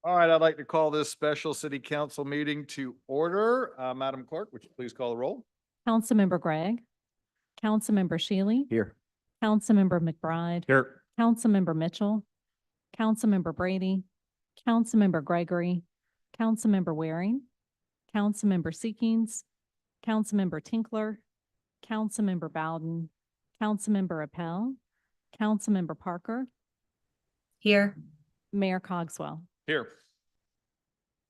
All right, I'd like to call this special city council meeting to order. Madam Clerk, would you please call the roll? Councilmember Gregg, Councilmember Shealy, Here. Councilmember McBride, Here. Councilmember Mitchell, Councilmember Brady, Councilmember Gregory, Councilmember Waring, Councilmember Seekings, Councilmember Tinkler, Councilmember Bowden, Councilmember Appel, Councilmember Parker, Here. Mayor Cogswell. Here.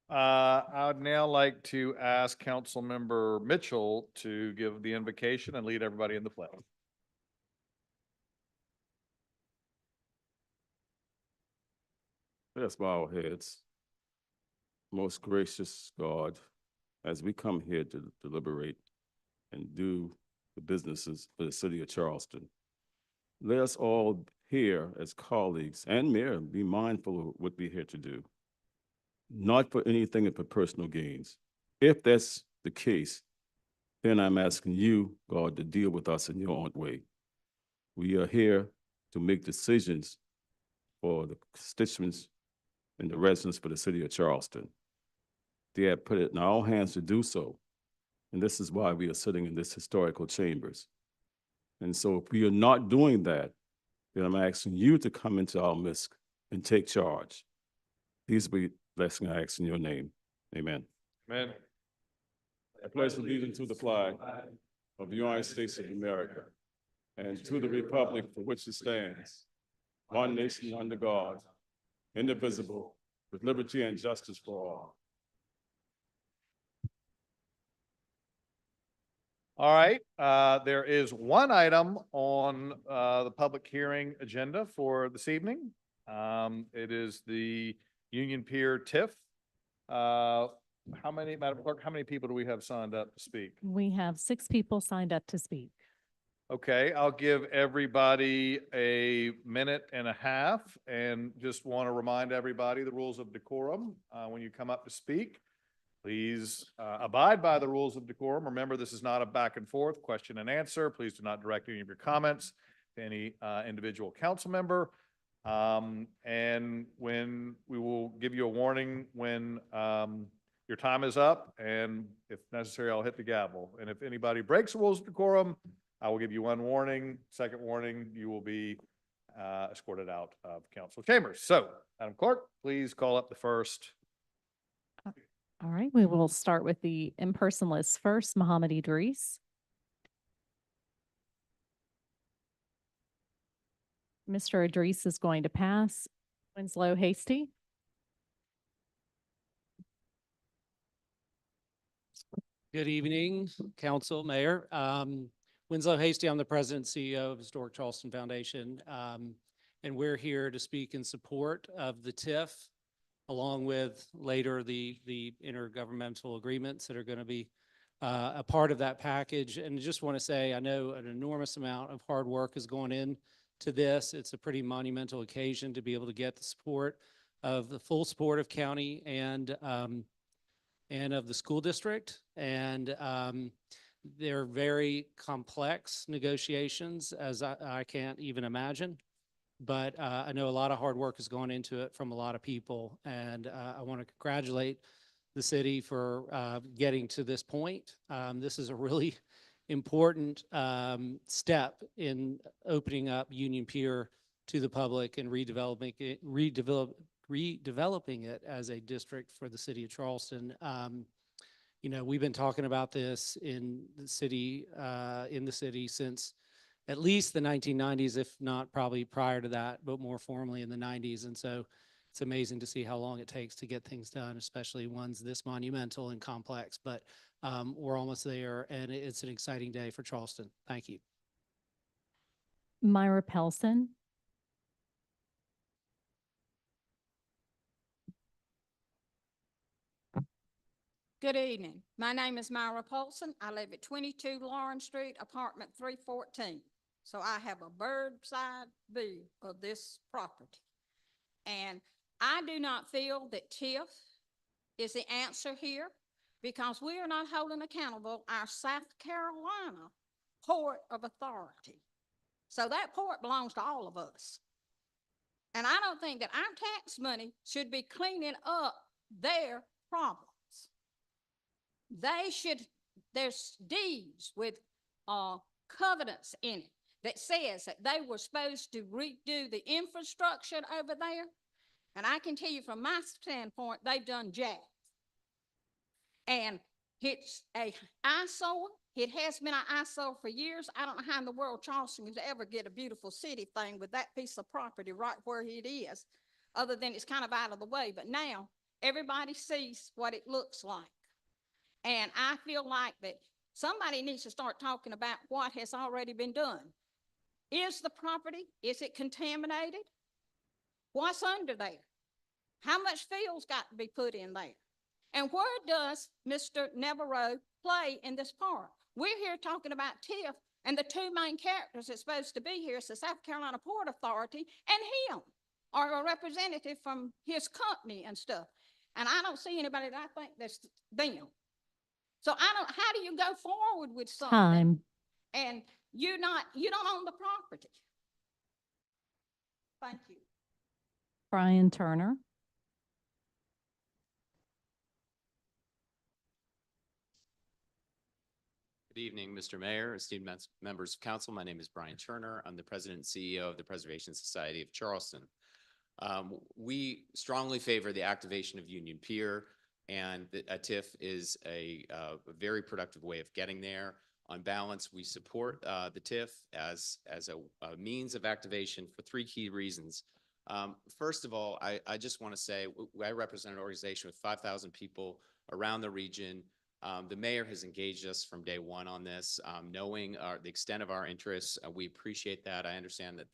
I would now like to ask Councilmember Mitchell to give the invocation and lead everybody in the pledge. Let us bow our heads. Most gracious God, as we come here to deliberate and do the businesses for the city of Charleston, let us all here as colleagues and mayor be mindful of what we're here to do, not for anything but for personal gains. If that's the case, then I'm asking you, God, to deal with us in your own way. We are here to make decisions for the constituents and the residents for the city of Charleston. They have put it in our hands to do so. And this is why we are sitting in this historical chambers. And so if we are not doing that, then I'm asking you to come into our midst and take charge. These be blessings I ask in your name. Amen. Amen. I pledge allegiance to the flag of the United States of America and to the republic for which it stands, one nation under God, indivisible, with liberty and justice for all. All right, there is one item on the public hearing agenda for this evening. It is the Union Pier TIF. How many, Madam Clerk, how many people do we have signed up to speak? We have 6 people signed up to speak. Okay, I'll give everybody a minute and a half and just want to remind everybody the rules of decorum when you come up to speak. Please abide by the rules of decorum. Remember, this is not a back and forth question and answer. Please do not direct any of your comments to any individual council member. And when we will give you a warning when your time is up, and if necessary, I'll hit the gavel. And if anybody breaks the rules of decorum, I will give you one warning. Second warning, you will be escorted out of council chambers. So, Madam Clerk, please call up the first. All right, we will start with the in-person list first. Mohammed Idris. Mr. Idris is going to pass. Winslow Hasty. Good evening, Council, Mayor. Winslow Hasty, I'm the President and CEO of Historic Charleston Foundation, and we're here to speak in support of the TIF, along with later the intergovernmental agreements that are going to be a part of that package. And I just want to say, I know an enormous amount of hard work is going into this. It's a pretty monumental occasion to be able to get the support of the full support of county and of the school district. And they're very complex negotiations, as I can't even imagine. But I know a lot of hard work is going into it from a lot of people. And I want to congratulate the city for getting to this point. This is a really important step in opening up Union Pier to the public and redeveloping it as a district for the city of Charleston. You know, we've been talking about this in the city since at least the 1990s, if not probably prior to that, but more formally in the 90s. And so it's amazing to see how long it takes to get things done, especially ones this monumental and complex. But we're almost there, and it's an exciting day for Charleston. Thank you. Myra Pelson. Good evening. My name is Myra Paulson. I live at 22 Lawrence Street, apartment 314. So I have a bird's eye view of this property. And I do not feel that TIF is the answer here, because we are not holding accountable our South Carolina Port of Authority. So that port belongs to all of us. And I don't think that our tax money should be cleaning up their problems. They should, there's deeds with covenants in it that says that they were supposed to redo the infrastructure over there. And I can tell you from my standpoint, they've done jack. And it's a eyesore. It has been an eyesore for years. I don't know how in the world Charleston could ever get a beautiful city thing with that piece of property right where it is, other than it's kind of out of the way. But now everybody sees what it looks like. And I feel like that somebody needs to start talking about what has already been done. Is the property, is it contaminated? What's under there? How much fill's got to be put in there? And where does Mr. Navarro play in this part? We're here talking about TIF, and the two main characters that's supposed to be here is the South Carolina Port Authority and him, or a representative from his company and stuff. And I don't see anybody that I think that's them. So how do you go forward with something? Time. And you don't own the property. Thank you. Brian Turner. Good evening, Mr. Mayor, esteemed members of council. My name is Brian Turner. I'm the president and CEO of the Preservation Society of Charleston. We strongly favor the activation of Union Pier, and a TIF is a very productive way of getting there. On balance, we support the TIF as a means of activation for three key reasons. First of all, I just want to say I represent an organization with 5,000 people around the region. The mayor has engaged us from day one on this, knowing the extent of our interests. We appreciate that. I understand that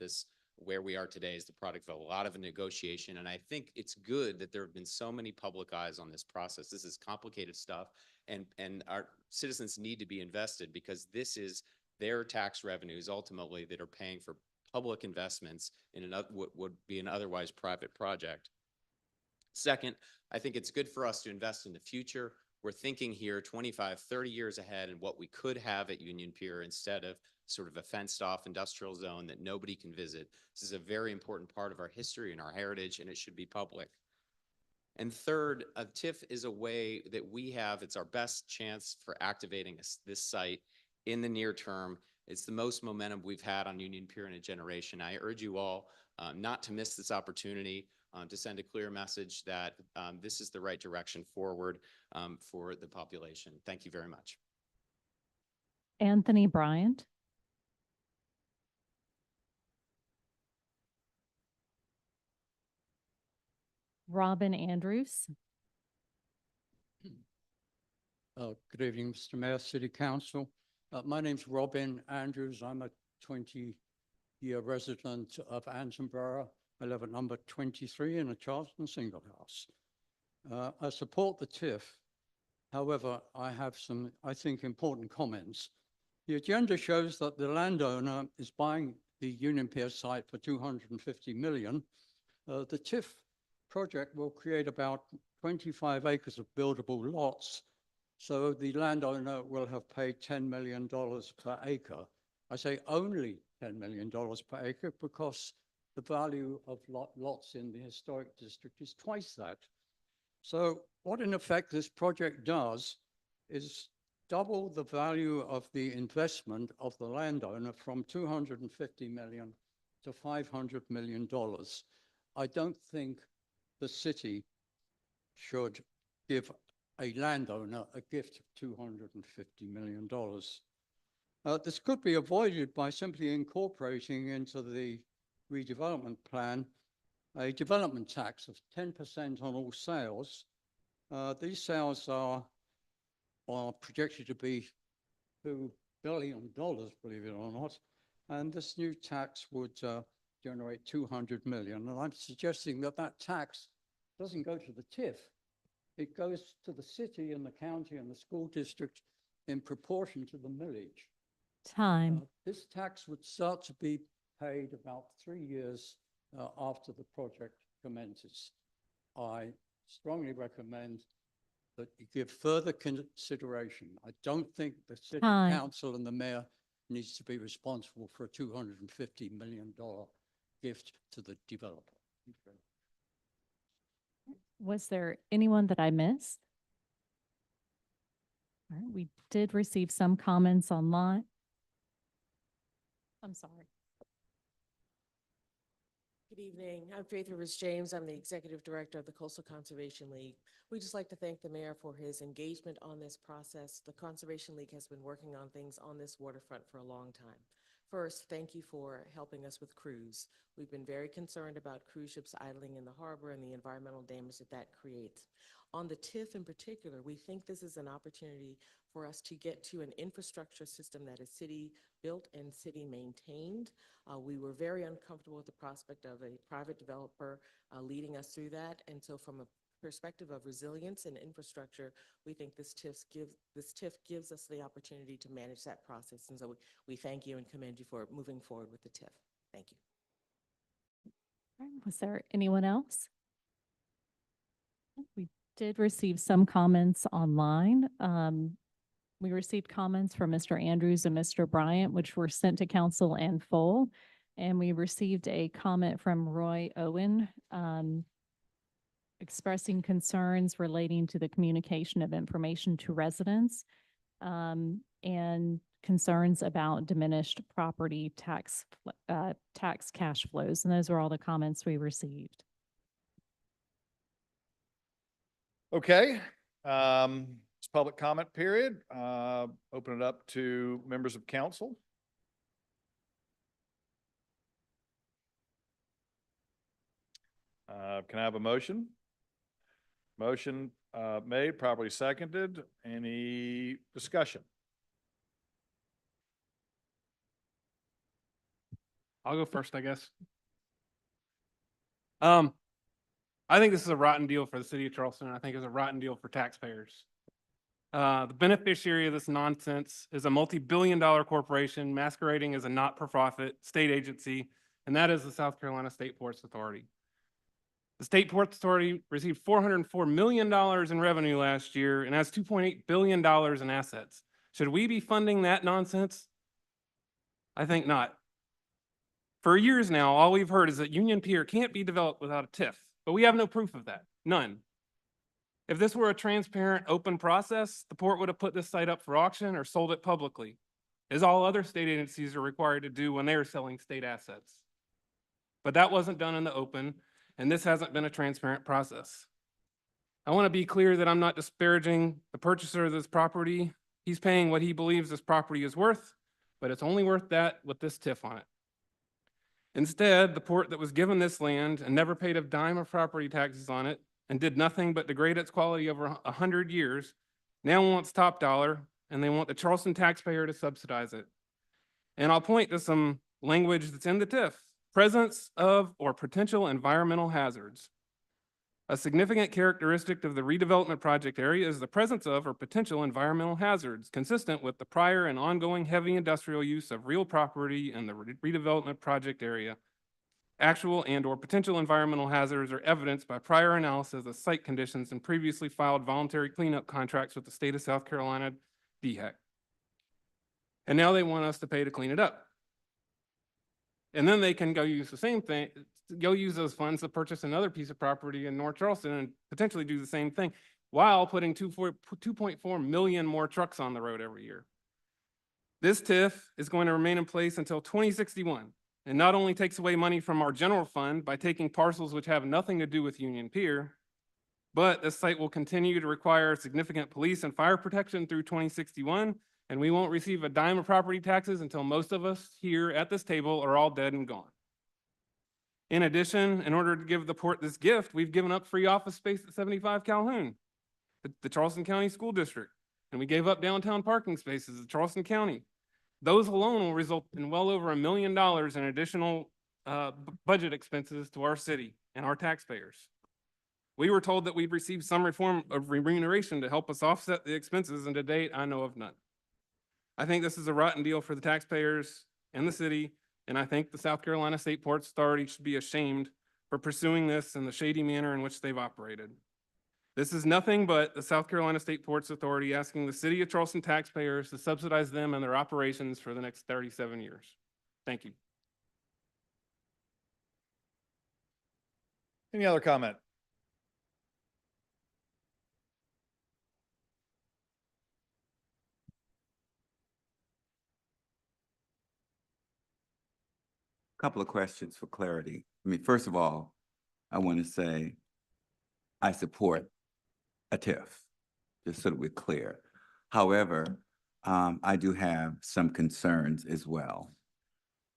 where we are today is the product of a lot of negotiation, and I think it's good that there have been so many public eyes on this process. This is complicated stuff, and our citizens need to be invested because this is their tax revenues ultimately that are paying for public investments in what would be an otherwise private project. Second, I think it's good for us to invest in the future. We're thinking here 25, 30 years ahead and what we could have at Union Pier instead of sort of a fenced off industrial zone that nobody can visit. This is a very important part of our history and our heritage, and it should be public. And third, a TIF is a way that we have, it's our best chance for activating this site in the near term. It's the most momentum we've had on Union Pier in a generation. I urge you all not to miss this opportunity, to send a clear message that this is the right direction forward for the population. Thank you very much. Anthony Bryant. Robin Andrews. Good evening, Mr. Mayor, City Council. My name's Robin Andrews. I'm a 20-year resident of Ansonborough. I live at number 23 in a Charleston single house. I support the TIF. However, I have some, I think, important comments. The agenda shows that the landowner is buying the Union Pier site for $250 million. The TIF project will create about 25 acres of buildable lots. So the landowner will have paid $10 million per acre. I say only $10 million per acre because the value of lots in the historic district is twice that. So what in effect this project does is double the value of the investment of the landowner from $250 million to $500 million. I don't think the city should give a landowner a gift of $250 million. This could be avoided by simply incorporating into the redevelopment plan a development tax of 10% on all sales. These sales are projected to be $2 billion, believe it or not, and this new tax would generate $200 million. And I'm suggesting that that tax doesn't go to the TIF. It goes to the city and the county and the school district in proportion to the millage. Time. This tax would start to be paid about 3 years after the project commences. I strongly recommend that you give further consideration. I don't think the city council and the mayor needs to be responsible for a $250 million gift to the developer. Was there anyone that I missed? All right, we did receive some comments online. I'm sorry. Good evening. I'm Faith Rivers James. I'm the Executive Director of the Coastal Conservation League. We'd just like to thank the mayor for his engagement on this process. The Conservation League has been working on things on this waterfront for a long time. First, thank you for helping us with cruise. We've been very concerned about cruise ships idling in the harbor and the environmental damage that that creates. On the TIF in particular, we think this is an opportunity for us to get to an infrastructure system that is city built and city maintained. We were very uncomfortable with the prospect of a private developer leading us through that. And so from a perspective of resilience and infrastructure, we think this TIF gives us the opportunity to manage that process. And so we thank you and commend you for moving forward with the TIF. Thank you. All right, was there anyone else? We did receive some comments online. We received comments from Mr. Andrews and Mr. Bryant, which were sent to council in full. And we received a comment from Roy Owen expressing concerns relating to the communication of information to residents and concerns about diminished property tax cash flows. And those were all the comments we received. Okay, it's public comment period. Open it up to members of council. Can I have a motion? Motion made, properly seconded. Any discussion? I'll go first, I guess. I think this is a rotten deal for the city of Charleston, and I think it's a rotten deal for taxpayers. The beneficiary of this nonsense is a multi-billion-dollar corporation masquerading as a not-for-profit state agency, and that is the South Carolina State Ports Authority. The State Ports Authority received $404 million in revenue last year and has $2.8 billion in assets. Should we be funding that nonsense? I think not. For years now, all we've heard is that Union Pier can't be developed without a TIF, but we have no proof of that, none. If this were a transparent, open process, the port would have put this site up for auction or sold it publicly, as all other state agencies are required to do when they are selling state assets. But that wasn't done in the open, and this hasn't been a transparent process. I want to be clear that I'm not disparaging the purchaser of this property. He's paying what he believes this property is worth, but it's only worth that with this TIF on it. Instead, the port that was given this land and never paid a dime of property taxes on it and did nothing but degrade its quality over 100 years, now wants top dollar, and they want the Charleston taxpayer to subsidize it. And I'll point to some language that's in the TIF. Presence of or potential environmental hazards. A significant characteristic of the redevelopment project area is the presence of or potential environmental hazards, consistent with the prior and ongoing heavy industrial use of real property in the redevelopment project area. Actual and or potential environmental hazards are evidenced by prior analysis of site conditions and previously filed voluntary cleanup contracts with the state of South Carolina, DHEC. And now they want us to pay to clean it up. And then they can go use the same thing, go use those funds to purchase another piece of property in North Charleston and potentially do the same thing while putting 2.4 million more trucks on the road every year. This TIF is going to remain in place until 2061 and not only takes away money from our general fund by taking parcels which have nothing to do with Union Pier, but this site will continue to require significant police and fire protection through 2061. And we won't receive a dime of property taxes until most of us here at this table are all dead and gone. In addition, in order to give the port this gift, we've given up free office space at 75 Calhoun, the Charleston County School District, and we gave up downtown parking spaces at Charleston County. Those alone will result in well over $1 million in additional budget expenses to our city and our taxpayers. We were told that we'd receive some reform of remuneration to help us offset the expenses, and to date, I know of none. I think this is a rotten deal for the taxpayers and the city, and I think the South Carolina State Ports Authority should be ashamed for pursuing this in the shady manner in which they've operated. This is nothing but the South Carolina State Ports Authority asking the city of Charleston taxpayers to subsidize them and their operations for the next 37 years. Thank you. Any other comment? Couple of questions for clarity. I mean, first of all, I want to say I support a TIF, just so that we're clear. However, I do have some concerns as well.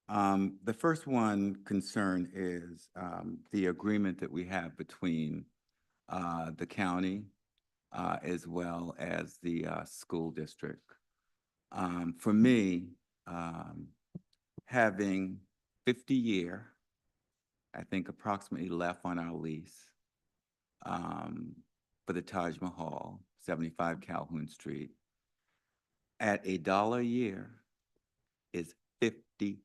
The first one concern is the agreement that we have between the county as well as the school district. For me, having 50-year, I think approximately left on our lease for the Taj Mahal, 75 Calhoun Street, at $1 a year is $50.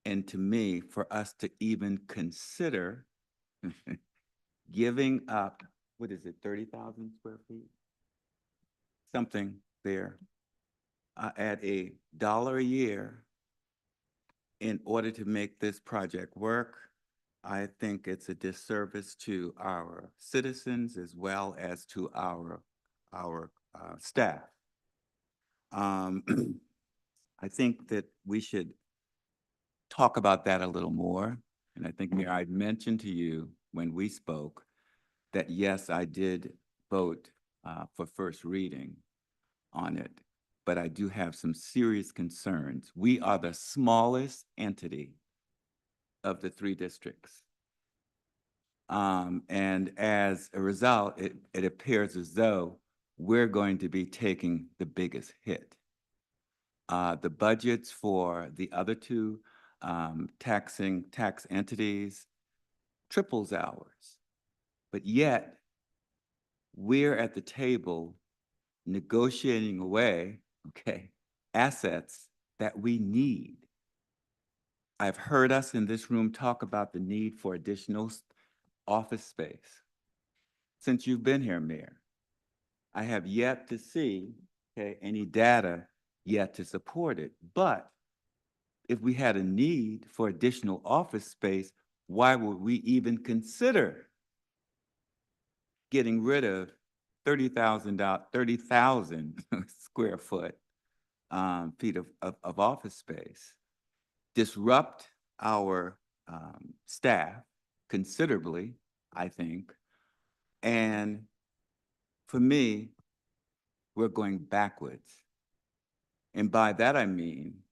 And to me, for us to even consider giving up, what is it, 30,000 square feet? Something there, at $1 a year in order to make this project work, I think it's a disservice to our citizens as well as to our staff. I think that we should talk about that a little more. And I think, Mayor, I mentioned to you when we spoke that yes, I did vote for first reading on it, but I do have some serious concerns. We are the smallest entity of the 3 districts. And as a result, it appears as though we're going to be taking the biggest hit. The budgets for the other 2 tax entities triples ours, but yet we're at the table negotiating away, okay, assets that we need. I've heard us in this room talk about the need for additional office space. Since you've been here, Mayor, I have yet to see, okay, any data yet to support it. But if we had a need for additional office space, why would we even consider getting rid of 30,000 square foot feet of office space, disrupt our staff considerably, I think. And for me, we're going backwards. And by that, I mean,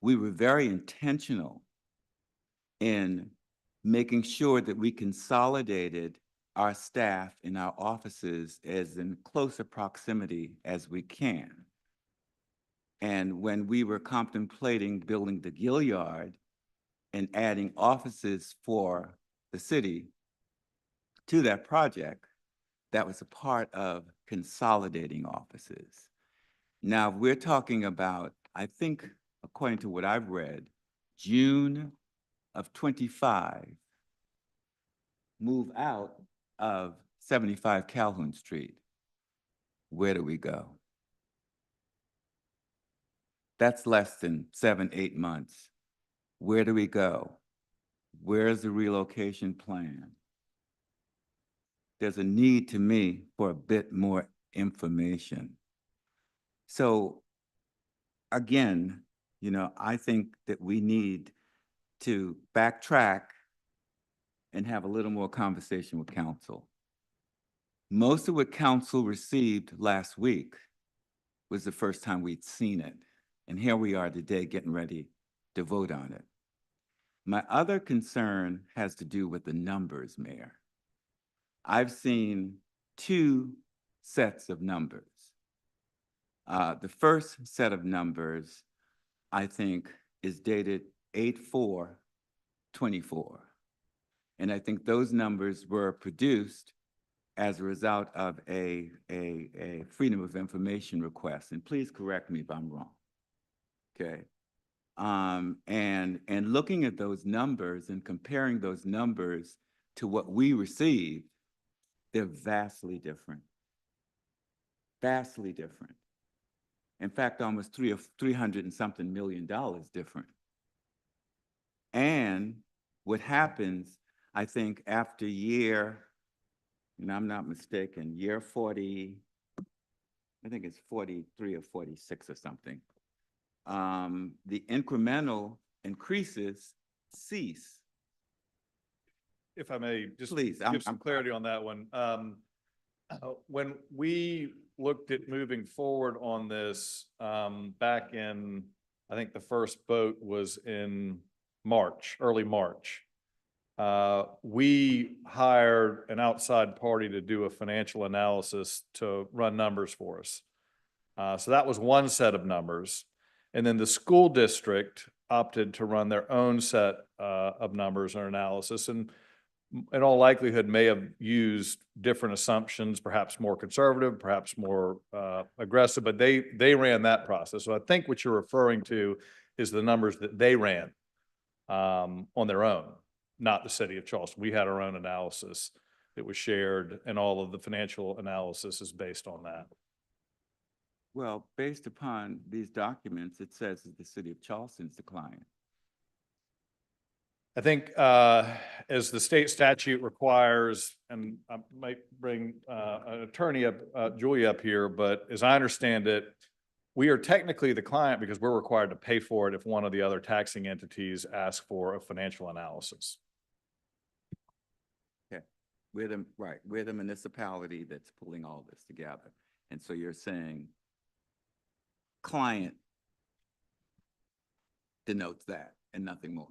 we were very intentional in making sure that we consolidated our staff in our offices as in closer proximity as we can. And when we were contemplating building the Gilliard and adding offices for the city to that project, that was a part of consolidating offices. Now, we're talking about, I think, according to what I've read, June of 25, move out of 75 Calhoun Street. Where do we go? That's less than 7-8 months. Where do we go? Where's the relocation plan? There's a need to me for a bit more information. So again, you know, I think that we need to backtrack and have a little more conversation with council. Most of what council received last week was the first time we'd seen it. And here we are today getting ready to vote on it. My other concern has to do with the numbers, Mayor. I've seen 2 sets of numbers. The first set of numbers, I think, is dated 8/4/24. And I think those numbers were produced as a result of a Freedom of Information request. And please correct me if I'm wrong, okay? And looking at those numbers and comparing those numbers to what we received, they're vastly different. Vastly different. In fact, almost 300 and something million dollars different. And what happens, I think after year, and I'm not mistaken, year 40, I think it's 43 or 46 or something. The incremental increases cease. If I may, just Please, give some clarity on that one. When we looked at moving forward on this, back in, I think the first vote was in March, early March. We hired an outside party to do a financial analysis to run numbers for us. So that was one set of numbers. And then the school district opted to run their own set of numbers or analysis, and in all likelihood may have used different assumptions, perhaps more conservative, perhaps more aggressive, but they ran that process. So I think what you're referring to is the numbers that they ran on their own, not the city of Charleston. We had our own analysis that was shared, and all of the financial analysis is based on that. Well, based upon these documents, it says that the city of Charleston's the client. I think as the state statute requires, and I might bring an attorney up, Julia up here, but as I understand it, we are technically the client because we're required to pay for it if one of the other taxing entities asks for a financial analysis. Okay, we're the, right, we're the municipality that's pulling all this together. And so you're saying client denotes that and nothing more.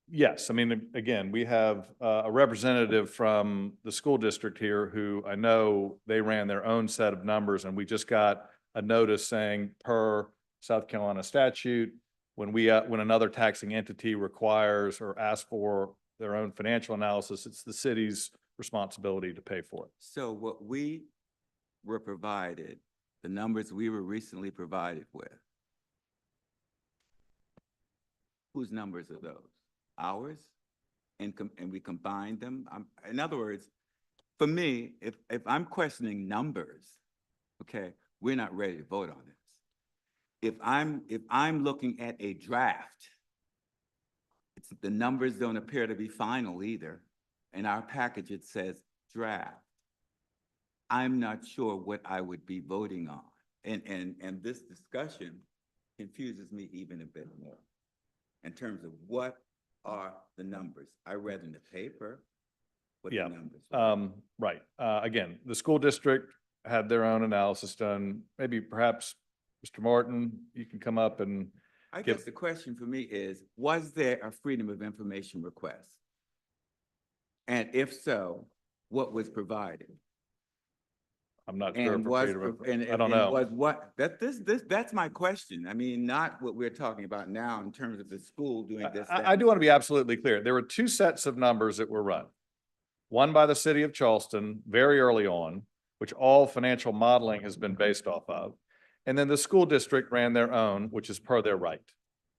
Yes, I mean, again, we have a representative from the school district here who I know they ran their own set of numbers, and we just got a notice saying per South Carolina statute, when another taxing entity requires or asks for their own financial analysis, it's the city's responsibility to pay for it. So what we were provided, the numbers we were recently provided with, whose numbers are those? Ours? And we combined them? In other words, for me, if I'm questioning numbers, okay, we're not ready to vote on this. If I'm looking at a draft, the numbers don't appear to be final either. In our package, it says draft. I'm not sure what I would be voting on. And this discussion confuses me even a bit more in terms of what are the numbers. I read in the paper what Yeah. the numbers were. Right. Again, the school district had their own analysis done. Maybe perhaps Mr. Martin, you can come up and I give- guess the question for me is, was there a Freedom of Information request? And if so, what was provided? I'm not sure. And if was, freedom of- and, I don't and know. was what, that's my question. I mean, not what we're talking about now in terms of the school doing this. that, I do want to be absolutely clear. There were two sets of numbers that were run. One by the city of Charleston very early on, which all financial modeling has been based off of. And then the school district ran their own, which is per their right.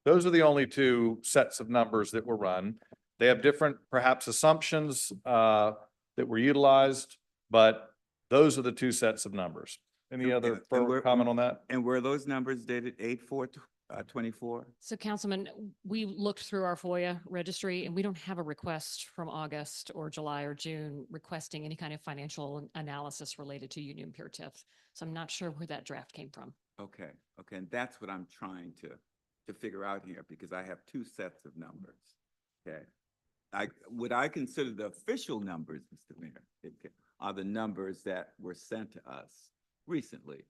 Those are the only two sets of numbers that were run. They have different perhaps assumptions that were utilized, but those are the two sets of numbers. Any other further comment on that? And were those numbers dated 8/4/24? So Councilman, we looked through our FOIA registry and we don't have a request from August or July or June requesting any kind of financial analysis related to Union Pier TIF. So I'm not sure where that draft came from. Okay, and that's what I'm trying to figure out here, because I have two sets of numbers, okay? Would I consider the official numbers, Mr. Mayor, are the numbers that were sent to us recently.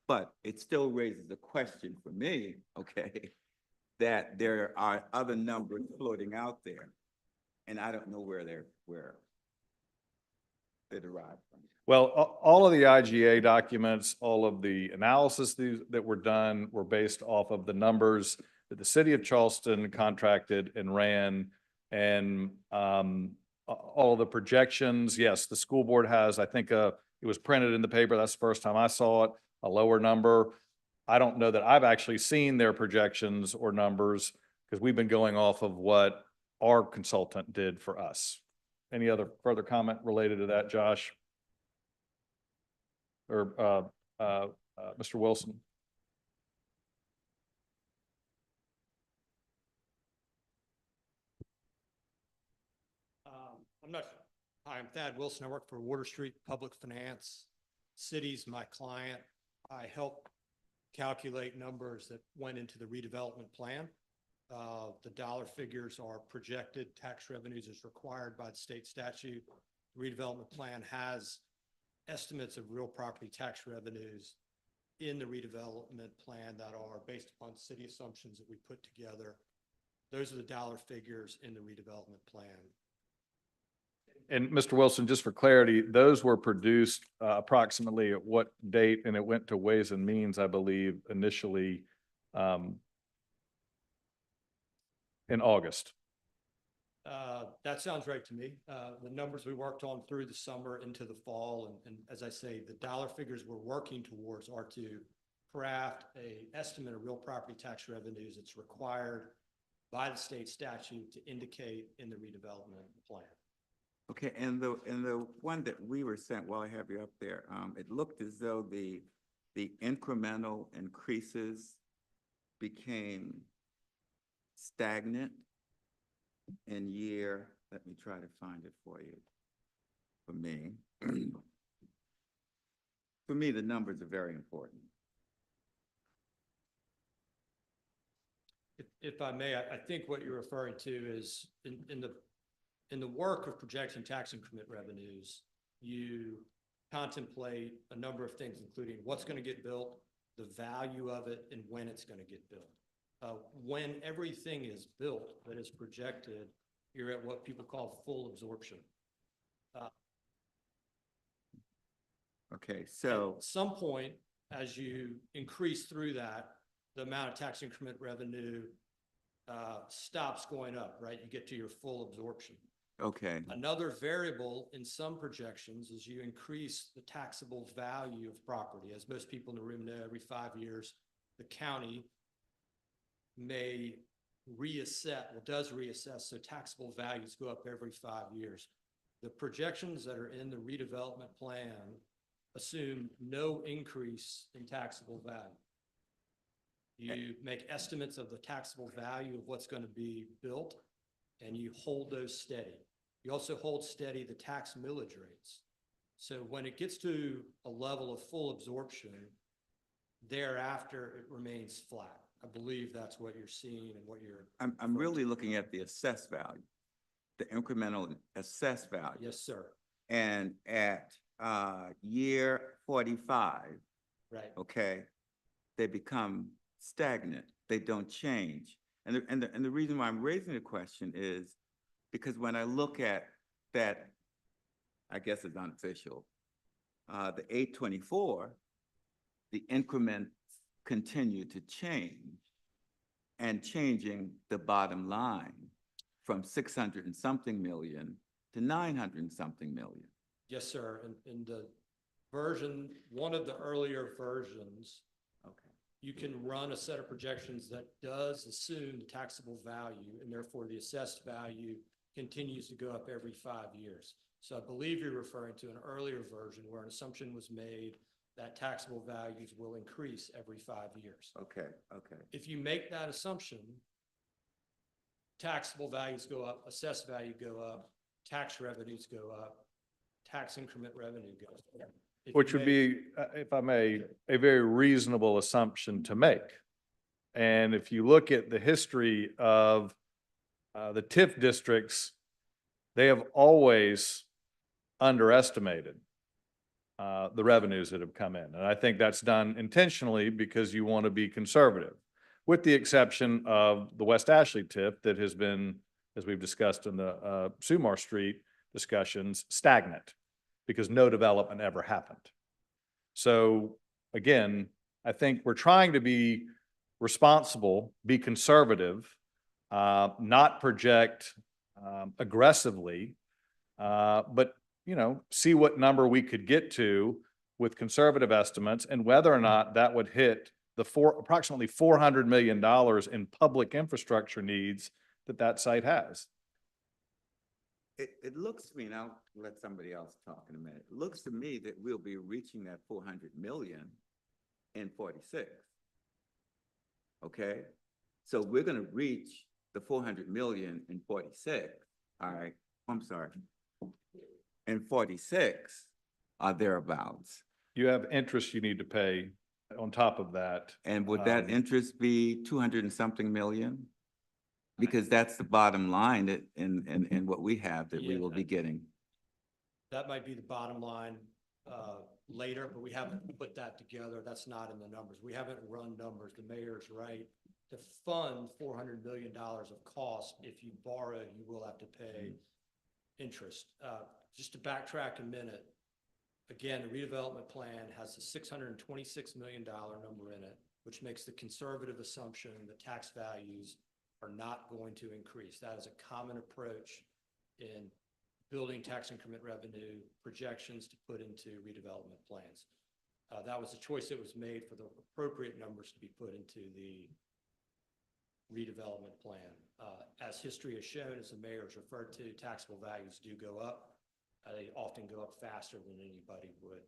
But it still raises the question for me, okay, that there are other numbers floating out there, and I don't know where they're derived from. Well, all of the IGA documents, all of the analysis that were done were based off of the numbers that the city of Charleston contracted and ran, and all of the projections. Yes, the school board has, I think, it was printed in the paper. That's the first time I saw it, a lower number. I don't know that I've actually seen their projections or numbers, because we've been going off of what our consultant did for us. Any other further comment related to that, Josh? Or Mr. Wilson? I'm not, hi, I'm Thad Wilson. I work for Water Street Public Finance. City's my client. I help calculate numbers that went into the redevelopment plan. The dollar figures are projected. Tax revenues is required by the state statute. The redevelopment plan has estimates of real property tax revenues in the redevelopment plan that are based upon city assumptions that we put together. Those are the dollar figures in the redevelopment plan. And Mr. Wilson, just for clarity, those were produced approximately at what date? And it went to Ways and Means, I believe, initially in August. That sounds right to me. The numbers we worked on through the summer into the fall, and as I say, the dollar figures we're working towards are to craft a estimate of real property tax revenues that's required by the state statute to indicate in the redevelopment plan. Okay, and the one that we were sent, while I have you up there, it looked as though the incremental increases became stagnant in year, let me try to find it for you, for me. For me, the numbers are very important. If I may, I think what you're referring to is in the work of projecting tax increment revenues, you contemplate a number of things, including what's going to get built, the value of it, and when it's going to get built. When everything is built that is projected, you're at what people call full absorption. Okay, so at some point, as you increase through that, the amount of tax increment revenue stops going up, right? You get to your full absorption. okay, Another variable in some projections is you increase the taxable value of property. As most people in the room know, every 5 years, the county may reassess, well, does reassess, so taxable values go up every 5 years. The projections that are in the redevelopment plan assume no increase in taxable value. You make estimates of the taxable value of what's going to be built, and you hold those steady. You also hold steady the tax millage rates. So when it gets to a level of full absorption, thereafter it remains flat. I believe that's what you're seeing and what you're. I'm really looking at the assessed value, the incremental assessed value. Yes, sir. And at year 45, Right. okay, they become stagnant. They don't change. And the reason why I'm raising the question is because when I look at that, I guess it's unofficial, the 824, the increments continue to change and changing the bottom line from 600 and something million to 900 and something million. Yes, sir. In the version, one of the earlier versions, Okay. you can run a set of projections that does assume the taxable value, and therefore the assessed value continues to go up every 5 years. So I believe you're referring to an earlier version where an assumption was made that taxable values will increase every 5 years. Okay, okay. If you make that assumption, taxable values go up, assessed value go up, tax revenues go up, tax increment revenue goes up. If Which you would make- be, if I may, a very reasonable assumption to make. And if you look at the history of the TIF districts, they have always underestimated the revenues that have come in. And I think that's done intentionally because you want to be conservative, with the exception of the West Ashley TIF that has been, as we've discussed in the Sumar Street discussions, stagnant because no development ever happened. So again, I think we're trying to be responsible, be conservative, not project aggressively, but see what number we could get to with conservative estimates and whether or not that would hit the approximately $400 million in public infrastructure needs that site has. It looks to me, and I'll let somebody else talk in a minute. It looks to me that we'll be reaching that 400 million in 46. Okay? So we're going to reach the 400 million in 46. All right. I'm sorry. and 46 or thereabouts. You have interest you need to pay on top of that. And would that Um, interest be 200 and something million? Because that's the bottom line that in what we have that we Yeah, will be getting. That might be the bottom line later, but we haven't put that together. That's not in the numbers. We haven't run numbers. The mayor's right. To fund $400 million of cost, if you borrow, you will have to pay interest. Just to backtrack a minute, again, the redevelopment plan has a $626 million number in it, which makes the conservative assumption that tax values are not going to increase. That is a common approach in building tax increment revenue projections to put into redevelopment plans. That was a choice that was made for the appropriate numbers to be put into the redevelopment plan. As history has shown, as the mayor has referred to, taxable values do go up. They often go up faster than anybody would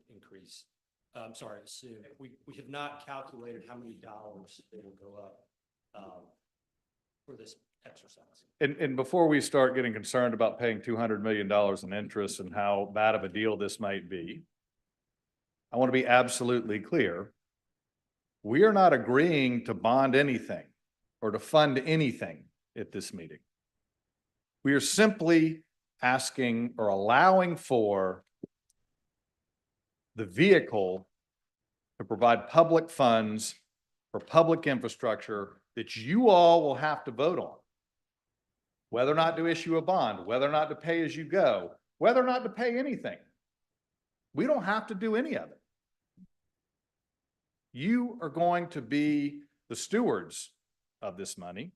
assume. We have not calculated how many dollars they will go up for this exercise. And before we start getting concerned about paying $200 million in interest and how bad of a deal this might be, I want to be absolutely clear. We are not agreeing to bond anything or to fund anything at this meeting. We are simply asking or allowing for the vehicle to provide public funds for public infrastructure that you all will have to vote on. Whether or not to issue a bond, whether or not to pay as you go, whether or not to pay anything. We don't have to do any of it. You are going to be the stewards of this money,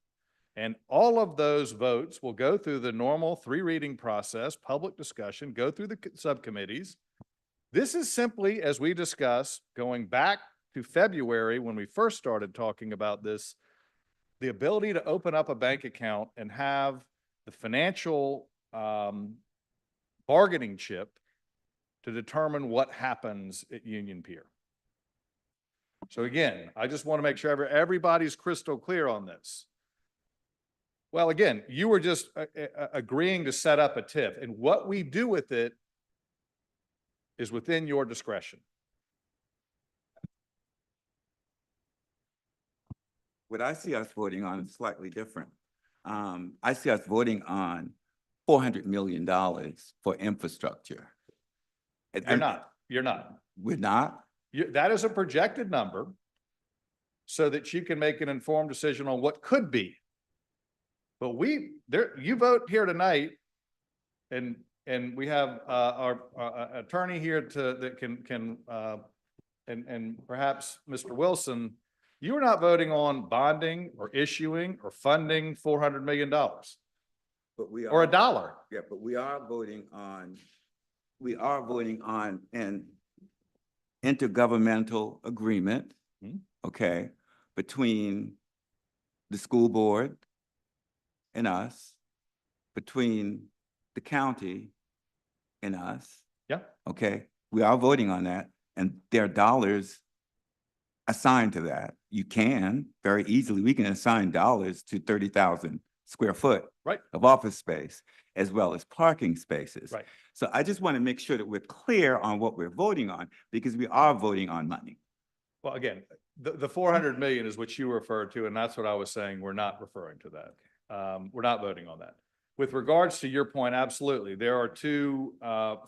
and all of those votes will go through the normal 3-reading process, public discussion, go through the subcommittees. This is simply, as we discussed, going back to February when we first started talking about this, the ability to open up a bank account and have the financial bargaining chip to determine what happens at Union Pier. So again, I just want to make sure everybody's crystal clear on this. Well, again, you were just agreeing to set up a TIF, and what we do with it is within your discretion. What I see us voting on is slightly different. I see us voting on $400 million for infrastructure. You're not. You're not. We're not? That is a projected number so that you can make an informed decision on what could be. But you vote here tonight, and we have our attorney here that can and perhaps Mr. Wilson, you are not voting on bonding or issuing or funding $400 million. But we are. Or $1. Yeah, but we are voting on an intergovernmental agreement, okay, between the school board and us, between the county and us. Yeah. Okay, we are voting on that, and there are dollars assigned to that. You can very easily, we can assign dollars to 30,000 square foot Right. of office space, as well as parking spaces. Right. So I just want to make sure that we're clear on what we're voting on, because we are voting on money. Well, again, the 400 million is what you referred to, and that's what I was saying. We're not referring to that. We're not voting on that. With regards to your point, absolutely. There are two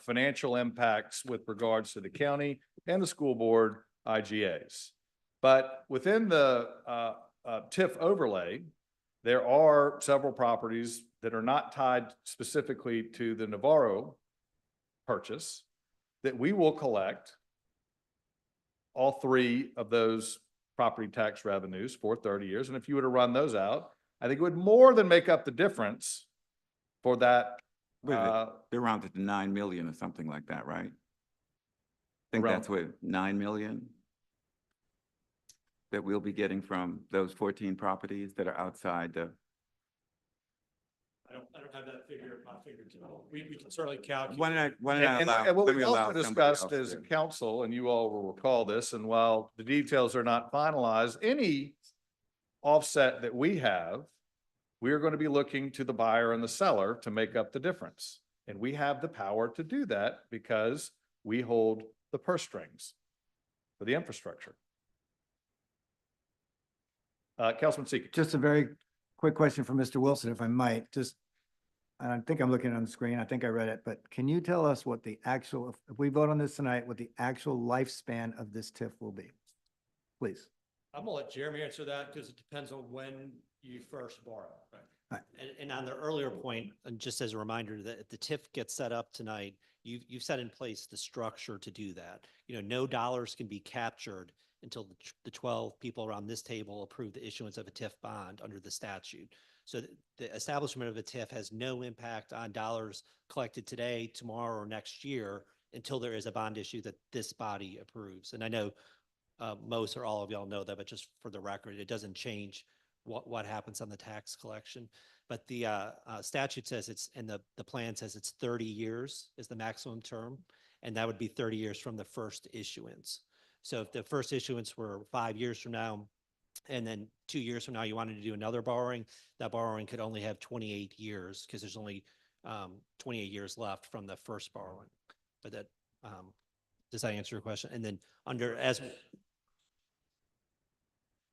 financial impacts with regards to the county and the school board IGAs. But within the TIF overlay, there are several properties that are not tied specifically to the Navarro purchase that we will collect all 3 of those property tax revenues for 30 years. And if you were to run those out, I think it would more than make up the difference for that. They're around to 9 million or something like that, right? I think that's what, 9 million that we'll be getting from those 14 properties that are outside the. I don't have that figure at my fingertips. We can certainly calculate. Why not And allow? what let we me allow also somebody discussed else as a to- council, and you all will recall this, and while the details are not finalized, any offset that we have, we are going to be looking to the buyer and the seller to make up the difference. And we have the power to do that because we hold the purse strings for the infrastructure. Councilman Seekey. Just a very quick question for Mr. Wilson, if I might, and I think I'm looking on the screen, I think I read it, but can you tell us what the actual, if we vote on this tonight, what the actual lifespan of this TIF will be? Please. I'm gonna let Jeremy answer that because it depends on when you first borrow. And on the earlier point, and just as a reminder that if the TIF gets set up tonight, you've set in place the structure to do that. You know, no dollars can be captured until the 12 people around this table approve the issuance of a TIF bond under the statute. So the establishment of a TIF has no impact on dollars collected today, tomorrow, or next year until there is a bond issue that this body approves. And I know most or all of y'all know that, but just for the record, it doesn't change what happens on the tax collection. But the statute says it's, and the plan says it's 30 years is the maximum term, and that would be 30 years from the first issuance. So if the first issuance were 5 years from now, and then 2 years from now you wanted to do another borrowing, that borrowing could only have 28 years because there's only 28 years left from the first borrowing. But that, does that answer your question? And then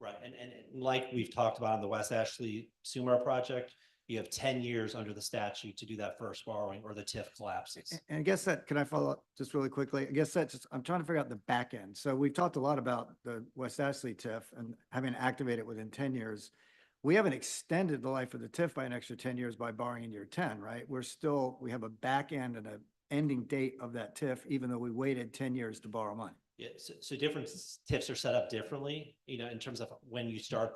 right, and like we've talked about on the West Ashley Sumar project, you have 10 years under the statute to do that first borrowing or the TIF collapses. And I guess that, can I follow up just really quickly? I guess that's just, I'm trying to figure out the back end. So we've talked a lot about the West Ashley TIF and having to activate it within 10 years. We haven't extended the life of the TIF by an extra 10 years by borrowing in year 10, right? We have a back end and an ending date of that TIF, even though we waited 10 years to borrow money. Yeah, so different TIFs are set up differently, you know, in terms of when you start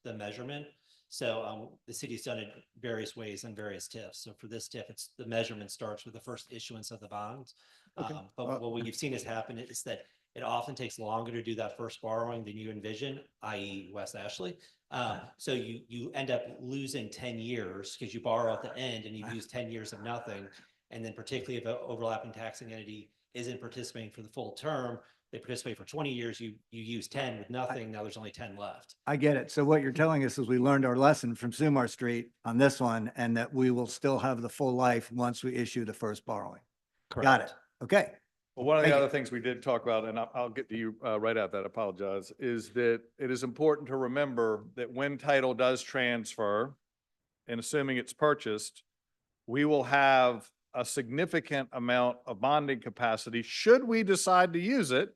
the measurement. So the city's done it various ways on various TIFs. So for this TIF, it's the measurement starts with the first issuance of the bond. Okay. But what we've seen has happen is that it often takes longer to do that first borrowing than you envision, i.e. West Ashley. So you end up losing 10 years because you borrow at the end and you use 10 years of nothing. And then particularly if an overlapping taxing entity isn't participating for the full term, they participate for 20 years, you use 10 with nothing, now there's only 10 left. I get it. So what you're telling us is we learned our lesson from Sumar Street on this one, and that we will still have the full life once we issue the first borrowing. Got it. Okay. Well, one of the Thank you. other things we did talk about, and I'll get to you right after that, I apologize, is that it is important to remember that when title does transfer, and assuming it's purchased, we will have a significant amount of bonding capacity should we decide to use it,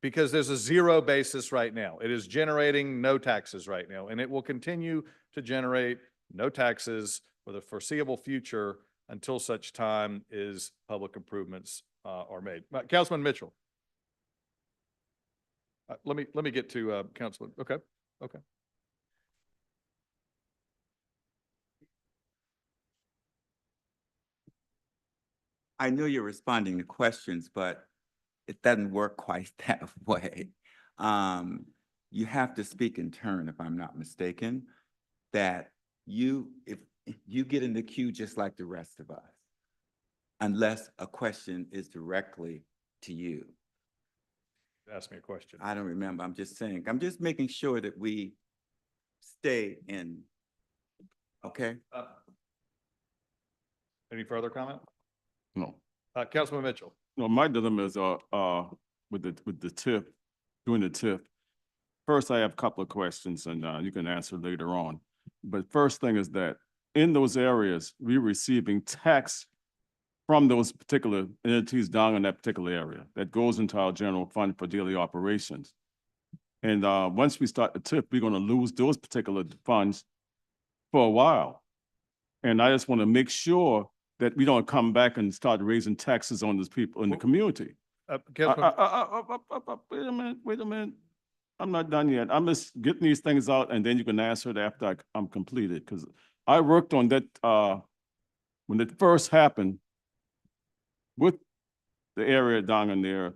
because there's a zero basis right now. It is generating no taxes right now, and it will continue to generate no taxes for the foreseeable future until such time as public improvements are made. Councilman Mitchell. Let me get to Councilman. Okay. I know you're responding to questions, but it doesn't work quite that way. You have to speak in turn, if I'm not mistaken, that if you get in the queue just like the rest of us, unless a question is directly to you. Ask me a question. I don't remember. I'm just saying, I'm just making sure that we stay in. Okay. Any further comment? No. Councilman Mitchell. No, my dilemma is with the TIF, doing the TIF. First, I have a couple of questions, and you can answer later on. But first thing is that in those areas, we're receiving tax from those particular entities down in that particular area that goes into our general fund for daily operations. And once we start the TIF, we're going to lose those particular funds for a while. And I just want to make sure that we don't come back and start raising taxes on those people in the community. Wait a minute. I'm not done yet. I'm just getting these things out, and then you can answer it after I'm completed. Because I worked on that when it first happened with the area down in there.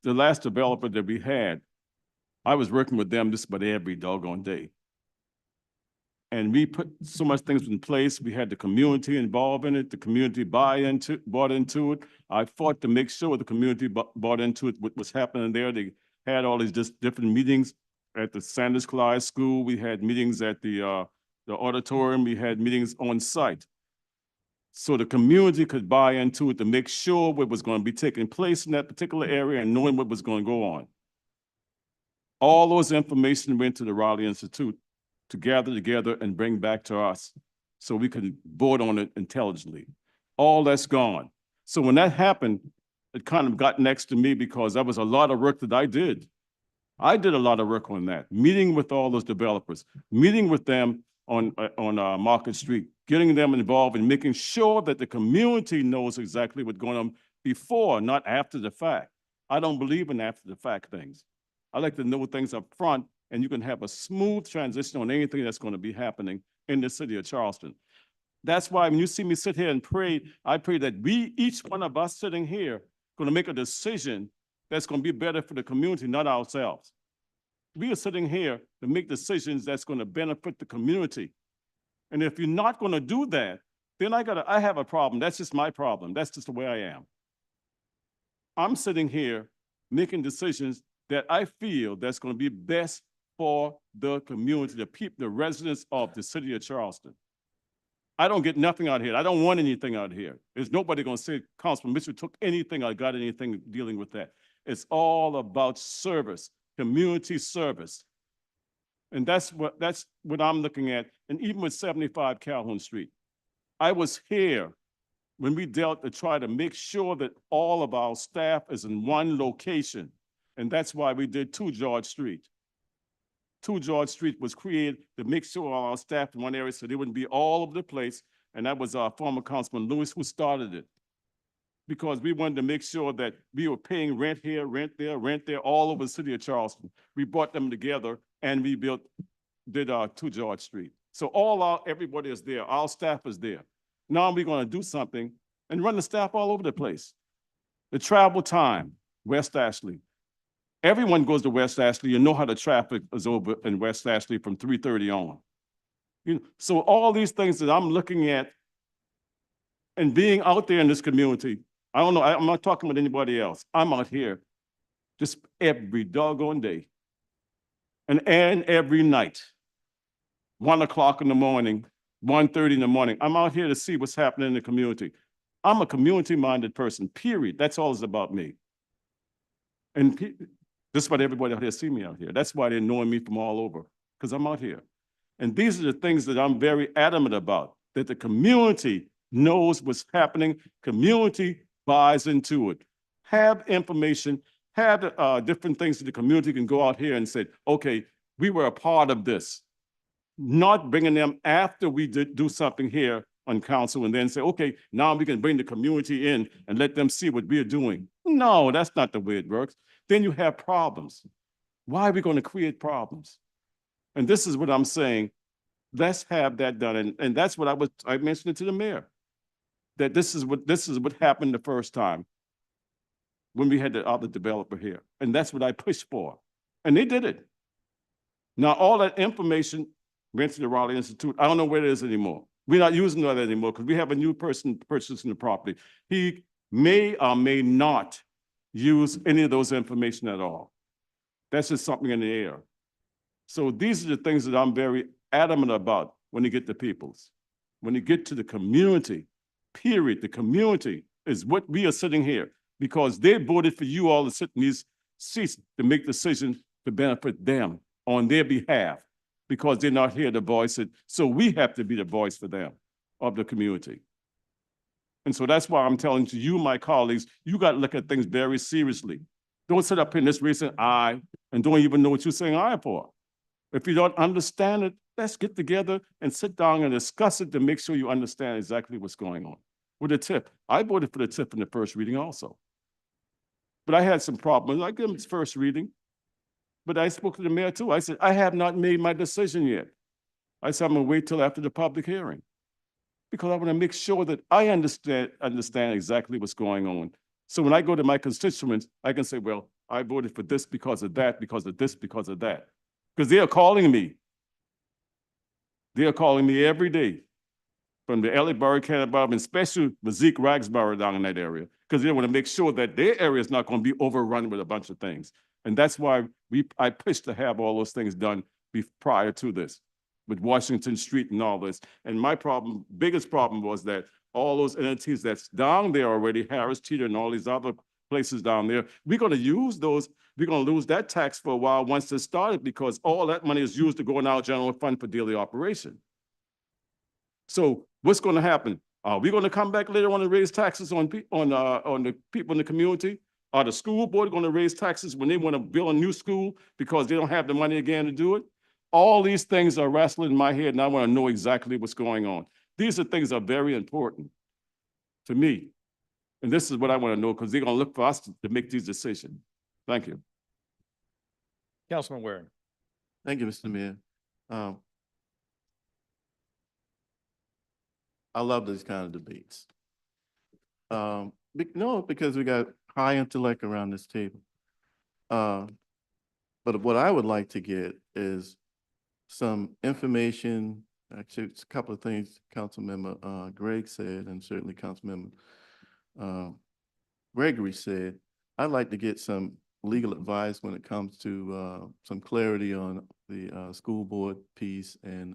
The last developer that we had, I was working with them just about every doggone day. And we put so much things in place. We had the community involved in it. The community bought into it. I fought to make sure the community bought into it, what was happening there. They had all these just different meetings at the Sanders Clyde School. We had meetings at the the auditorium, we had meetings on site. So the community could buy into it to make sure what was going to be taking place in that particular area and knowing what was going to go on. All those information went to the Raleigh Institute to gather together and bring back to us so we could vote on it intelligently. All that's gone. So when that happened, it kind of got next to me because that was a lot of work that I did. I did a lot of work on that, meeting with all those developers, meeting with them on Market Street, getting them involved and making sure that the community knows exactly what's going on before, not after the fact. I don't believe in after the fact things. I like to know things up front, and you can have a smooth transition on anything that's going to be happening in the city of Charleston. That's why when you see me sit here and pray, I pray that we, each one of us sitting here, going to make a decision that's going to be better for the community, not ourselves. We are sitting here to make decisions that's going to benefit the community. And if you're not going to do that, then I have a problem. That's just my problem. That's just the way I am. I'm sitting here making decisions that I feel that's going to be best for the community, the people, the residents of the city of Charleston. I don't get nothing out here. I don't want anything out here. There's nobody going to say Councilman Mitchell took anything or got anything dealing with that. It's all about service, community service. And that's what I'm looking at. And even with 75 Calhoun Street, I was here when we dealt to try to make sure that all of our staff is in one location. And that's why we did 2 George Street. 2 George Street was created to make sure all our staff in one area so they wouldn't be all over the place. And that was our former Councilman Lewis who started it. Because we wanted to make sure that we were paying rent here, rent there, all over the city of Charleston. We brought them together and we did 2 George Street. So everybody is there, our staff is there. Now we're gonna do something and run the staff all over the place. The travel time, West Ashley. Everyone goes to West Ashley. You know how the traffic is over in West Ashley from 3:30 on. So all these things that I'm looking at and being out there in this community, I don't know, I'm not talking with anybody else. I'm out here just every doggone day and every night, 1 o'clock in the morning, 1:30 in the morning. I'm out here to see what's happening in the community. I'm a community-minded person, period. That's all it's about me. And this is what everybody out here see me out here. That's why they're knowing me from all over, because I'm out here. And these are the things that I'm very adamant about, that the community knows what's happening. Community buys into it. Have information, have different things that the community can go out here and say, okay, we were a part of this. Not bringing them after we do something here on council and then say, okay, now we can bring the community in and let them see what we're doing. No, that's not the way it works. Then you have problems. Why are we going to create problems? And this is what I'm saying. Let's have that done. And that's what I mentioned it to the mayor, that this is what happened the first time when we had the other developer here. And that's what I pushed for. And they did it. Now, all that information went to the Raleigh Institute. I don't know where it is anymore. We're not using that anymore because we have a new person purchasing the property. He may or may not use any of those information at all. That's just something in the air. So these are the things that I'm very adamant about when you get to peoples. When you get to the community, period, the community is what we are sitting here because they voted for you all to sit in these seats to make decisions to benefit them on their behalf because they're not here to voice it. So we have to be the voice for them of the community. And so that's why I'm telling you, my colleagues, you got to look at things very seriously. Don't sit up in this recent aye and don't even know what you're saying aye for. If you don't understand it, let's get together and sit down and discuss it to make sure you understand exactly what's going on. With the TIF, I voted for the TIF in the first reading also. But I had some problems. I gave him his first reading. But I spoke to the mayor too. I said, I have not made my decision yet. I said, I'm gonna wait till after the public hearing. Because I wanna make sure that I understand exactly what's going on. So when I go to my constituents, I can say, well, I voted for this because of that, because of this, because of that. Because they are calling me. They are calling me every day from the Ellie-Burry, Canterbury, and especially Zeke Ragsborough down in that area, because they want to make sure that their area is not going to be overrun with a bunch of things. And that's why I pushed to have all those things done prior to this. with Washington Street and all this. And my problem, biggest problem was that all those entities that's down there already, Harris Teeter and all these other places down there, we're gonna use those, we're gonna lose that tax for a while once it's started because all that money is used to go in our general fund for daily operation. So what's gonna happen? Are we gonna come back later on and raise taxes on the people in the community? Are the school board gonna raise taxes when they wanna build a new school because they don't have the money again to do it? All these things are wrestling in my head and I wanna know exactly what's going on. These are things that are very important to me. And this is what I wanna know because they're gonna look for us to make these decisions. Thank you. Councilman Waring. Thank you, Mr. Mayor. I love these kind of debates. No, because we got high intellect around this table. But what I would like to get is some information, actually, it's a couple of things Councilmember Gregg said, and certainly Councilmember Gregory said. I'd like to get some legal advice when it comes to some clarity on the school board piece and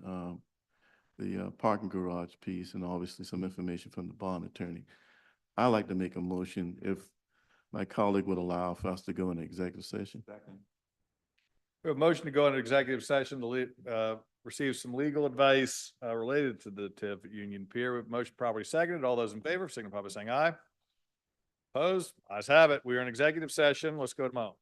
the parking garage piece, and obviously some information from the bond attorney. I'd like to make a motion if my colleague would allow for us to go into executive session. We have a motion to go into executive session to receive some legal advice related to the TIF at Union Pier. We have a motion properly seconded. All those in favor, signify by saying aye. Opposed? Ayes have it. We are in executive session. Let's go to Mo.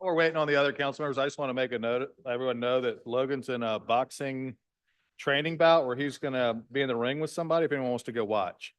While we're waiting on the other council members, I just want to make a note, let everyone know that Logan's in a boxing training bout where he's gonna be in the ring with somebody if anyone wants to go watch.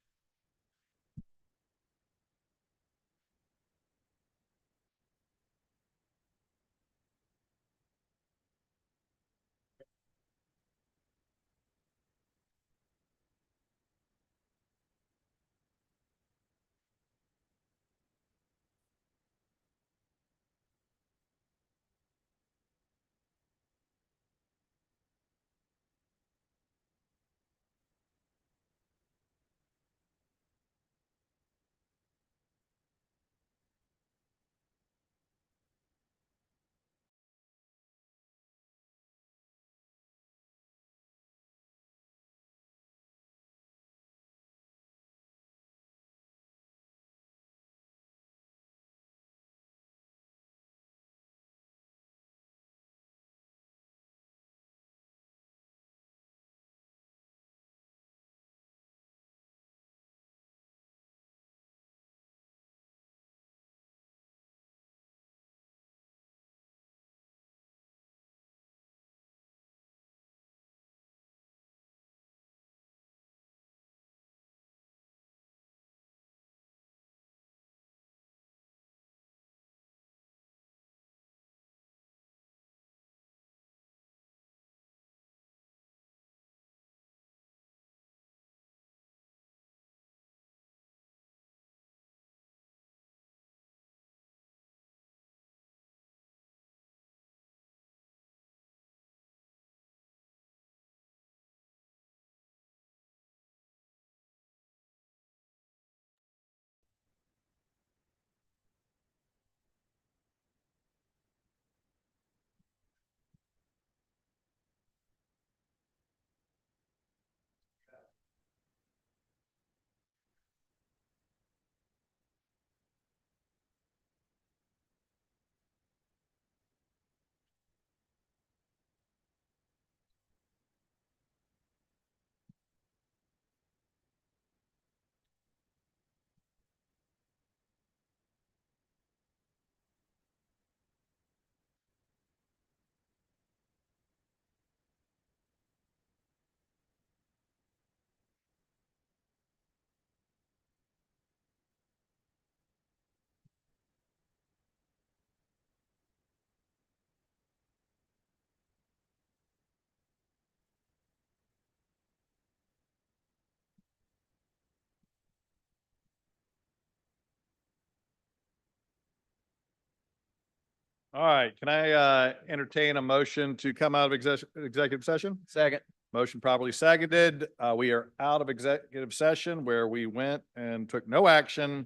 All right, can I entertain a motion to come out of executive session? Second. Motion properly seconded. We are out of executive session where we went and took no action,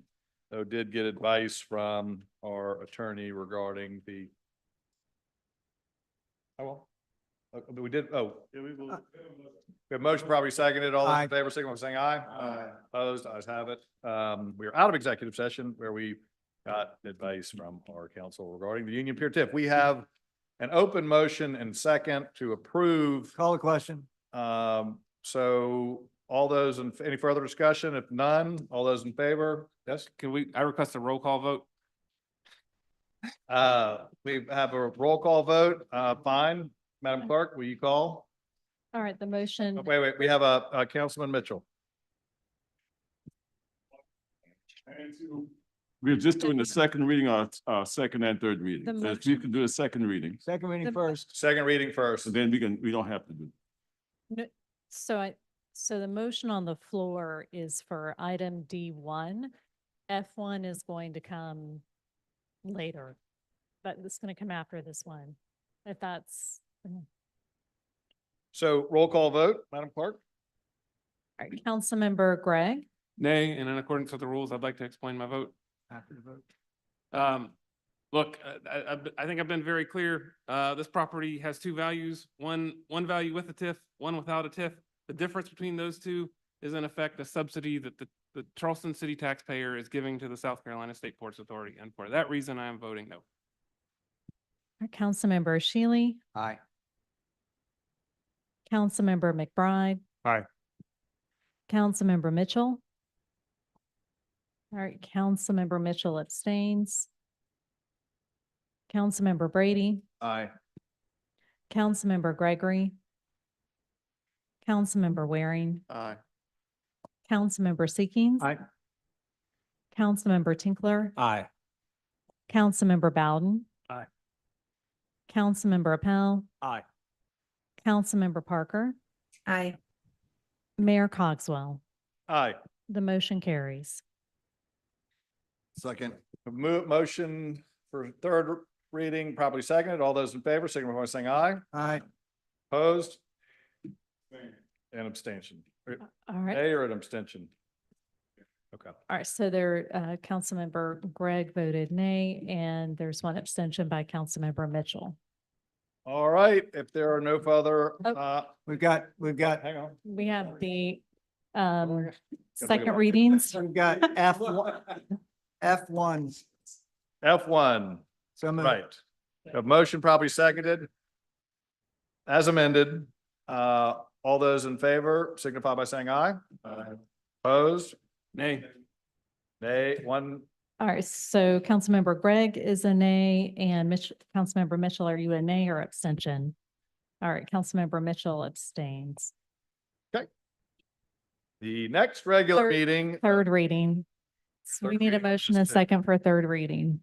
though did get advice from our attorney regarding the. Oh, well. We did, we have motion properly seconded. All those Aye. in favor, signal by saying aye. Aye. Opposed, ayes have it. We are out of executive session where we got advice from our counsel regarding the Union Pier TIF. We have an open motion and second to approve. Call a question. So all those in, any further discussion? If none, all those in favor? Yes? I request a roll call vote. We have a roll call vote. Fine. Madam Clerk, will you call? All right, the motion. Wait, we have a Councilman Mitchell. We're just doing the second reading or second and third reading. The So if you can do a second reading, Second reading The- first. Second reading first. so then we don't have to do. So the motion on the floor is for item D1. F1 is going to come later, but it's going to come after this one. If that's, all So roll call vote, Madam Clerk? right, Councilmember Gregg, Nay, and in accordance with the rules, I'd like to explain my vote. After the vote. Look, I think I've been very clear. This property has two values, one value with a TIF, one without a TIF. The difference between those two is in effect a subsidy that the Charleston city taxpayer is giving to the South Carolina State Ports Authority. And for that reason, I am voting no. Councilmember Shealy, Aye. Councilmember McBride. Aye. Councilmember Mitchell. All right, Councilmember Mitchell abstains. Councilmember Brady, Aye. Councilmember Gregory, Councilmember Waring, Aye. Councilmember Seekings. Aye. Councilmember Tinkler, Aye. Councilmember Bowden. Aye. Councilmember Appel, Aye. Councilmember Parker, Aye. Mayor Cogswell. Aye. The motion carries. Second. Motion for third reading, properly seconded. All those in favor, signify by saying aye. Aye. Opposed? And abstention. All right. A or an abstention? Okay. All right, so there, Councilmember Gregg voted nay, and there's one abstention by Councilmember Mitchell. All right, if there are no further, We've got, hang on. We have the Gotta second think readings. we've got F1, F1. F1, So moved. right. A motion probably seconded. As amended, all those in favor signify by saying aye. Opposed? Nay. Nay, one. All right, so Councilmember Gregg is a nay, and Councilmember Mitchell, are you a nay or abstention? All right, Councilmember Mitchell abstains. The next regular Third- meeting. Third reading. So we Third need a reading, motion just and to- second for third reading.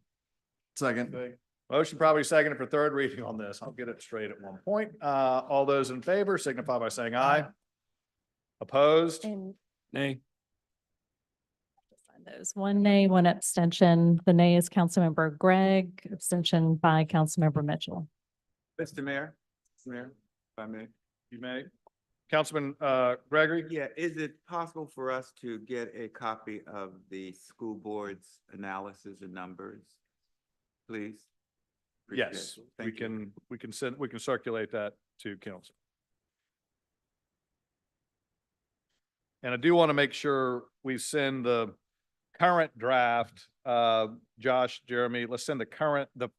Second. Motion probably seconded for third reading on this. I'll get it straight at one point. All those in favor signify by saying aye. Opposed? And Nay. those, one nay, one abstention. The nay is Councilmember Gregg, abstention by Councilmember Mitchell. Mr. Mayor, if I may. You may. Councilman, Gregory? Yeah, is it possible for us to get a copy of the school board's analysis and numbers? Please? Appreciate Yes, it. Thank you. we can circulate that to council. And I do want to make sure we send the current draft, Josh, Jeremy, let's send the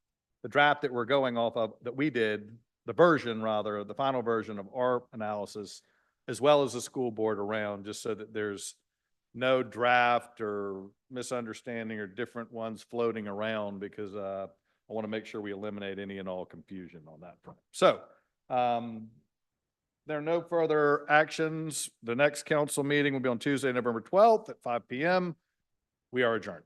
draft that we're going off of, that we did, the version rather, the final version of our analysis, as well as the school board around, just so that there's no draft or misunderstanding or different ones floating around, because, I want to make sure we eliminate any and all confusion on that front. So, there are no further actions. The next council meeting will be on Tuesday, November 12th at 5 p.m. We are adjourned.